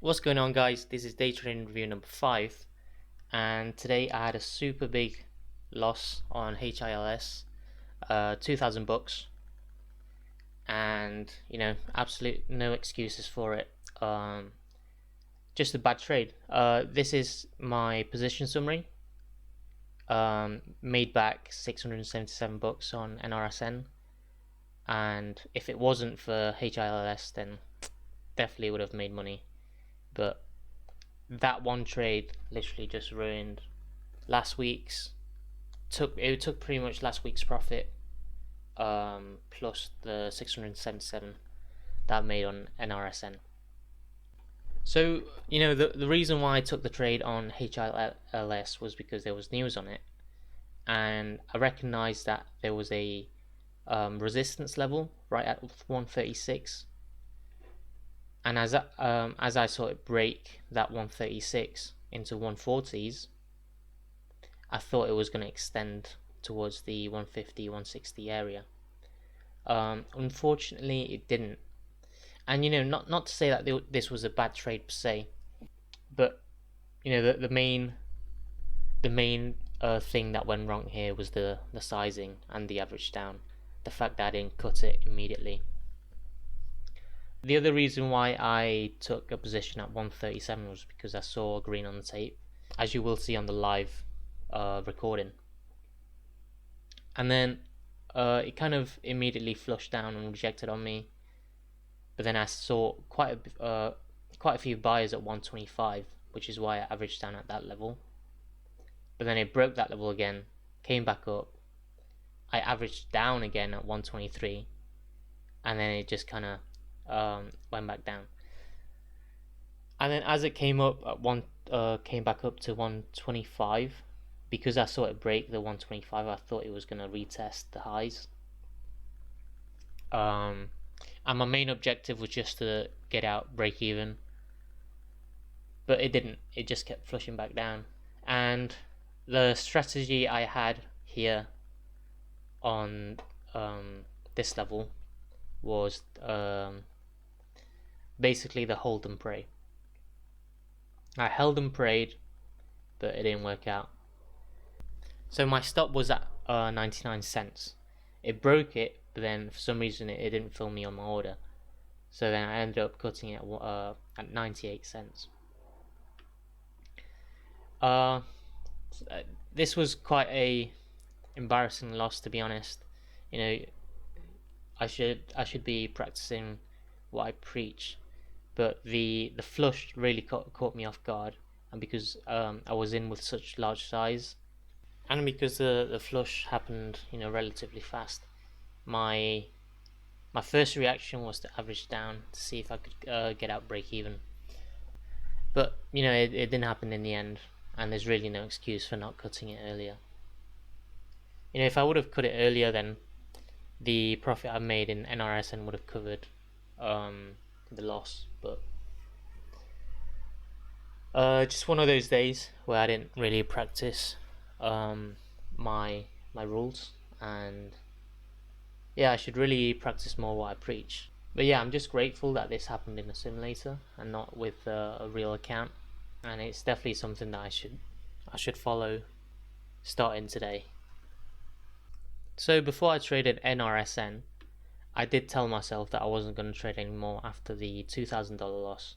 What's going on, guys? This is day trading review number 5, and today I had a super big loss on HILS, 2,000 bucks, and absolute no excuses for it. Just a bad trade. This is my position summary. Made back 677 bucks on NRSN, and if it wasn't for HILS, then definitely would have made money, but that one trade literally just ruined last week's. It took pretty much last week's profit, plus the 677 that I made on NRSN. So the reason why I took the trade on HILS was because there was news on it, and I recognized that there was a resistance level right at 136. And as I saw it break that 136 into 140s, I thought it was going to extend towards the 150, 160 area. Unfortunately, it didn't. And not to say that this was a bad trade per se, but the main thing that went wrong here was the sizing and the average down. The fact that I didn't cut it immediately. The other reason why I took a position at 137 was because I saw green on the tape, as you will see on the live recording. And then it kind of immediately flushed down and rejected on me. But then I saw quite a few buyers at 125, which is why I averaged down at that level. But then it broke that level again, came back up. I averaged down again at 123, and then it just kind of went back down. And then as it came up at came back up to 125, because I saw it break the 125, I thought it was going to retest the highs. And my main objective was just to get out, break even, but it didn't. It just kept flushing back down. And the strategy I had here on this level was basically the hold and pray. I held and prayed, but it didn't work out. So my stop was at 99 cents. It broke it, but then for some reason it didn't fill me on my order. So then I ended up cutting it at 98 cents. This was quite a embarrassing loss, to be honest. I should be practicing what I preach, but the flush really caught me off guard, and because I was in with such large size, and because the flush happened relatively fast, my first reaction was to average down to see if I could get out break even, but it didn't happen in the end, and there's really no excuse for not cutting it earlier. If I would have cut it earlier, then the profit I made in NRSN would have covered the loss. But just one of those days where I didn't really practice my rules, and yeah, I should really practice more what I preach. But yeah, I'm just grateful that this happened in a simulator and not with a real account, and it's definitely something that I should follow starting today. So before I traded NRSN, I did tell myself that I wasn't going to trade anymore after the $2,000 loss,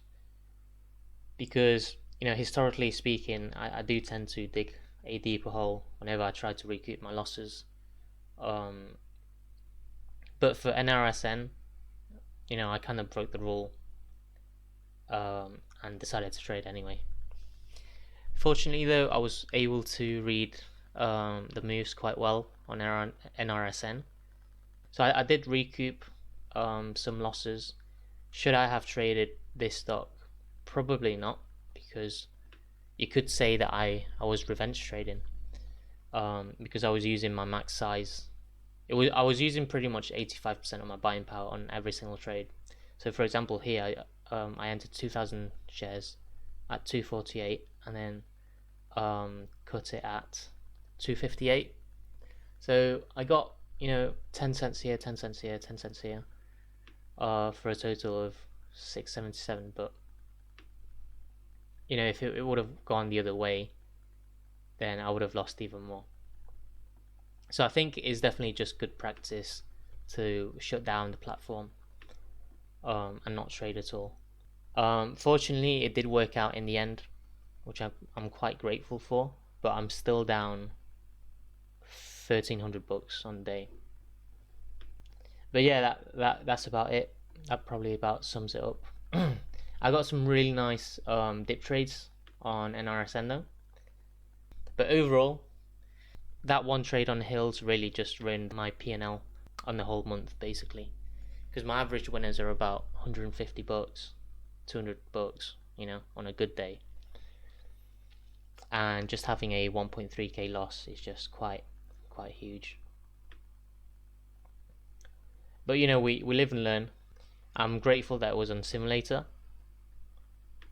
because historically speaking, I do tend to dig a deeper hole whenever I try to recoup my losses. But for NRSN, I kind of broke the rule and decided to trade anyway. Fortunately though, I was able to read the moves quite well on NRSN, so I did recoup some losses. Should I have traded this stock? Probably not, because you could say that I was revenge trading, because I was using my max size. I was using pretty much 85% of my buying power on every single trade. So for example here, I entered 2,000 shares at 248 and then cut it at 258. So I got 10 cents here, 10 cents here, 10 cents here, for a total of 677. But you know, if it would have gone the other way, then I would have lost even more. So I think it's definitely just good practice to shut down the platform and not trade at all. Fortunately, it did work out in the end, which I'm quite grateful for. But I'm still down $1,300 on the day. But yeah, that's about it. That probably about sums it up. I got some really nice dip trades on NRSN though. But overall, that one trade on HILS really just ruined my P&L on the whole month basically. Because my average winners are about $150, $200, you know, on a good day. And just having a 1.3k loss is just quite huge. But you know, we live and learn. I'm grateful that it was on simulator.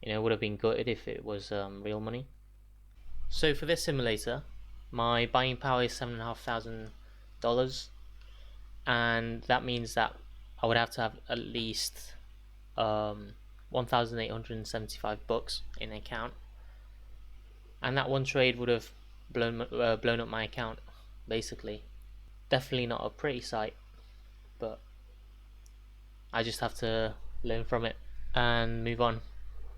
You know, it would have been gutted if it was real money. So for this simulator, my buying power is $7,500, and that means that I would have to have at least $1,875 in account, and that one trade would have blown up my account basically. Definitely not a pretty sight, but I just have to learn from it and move on.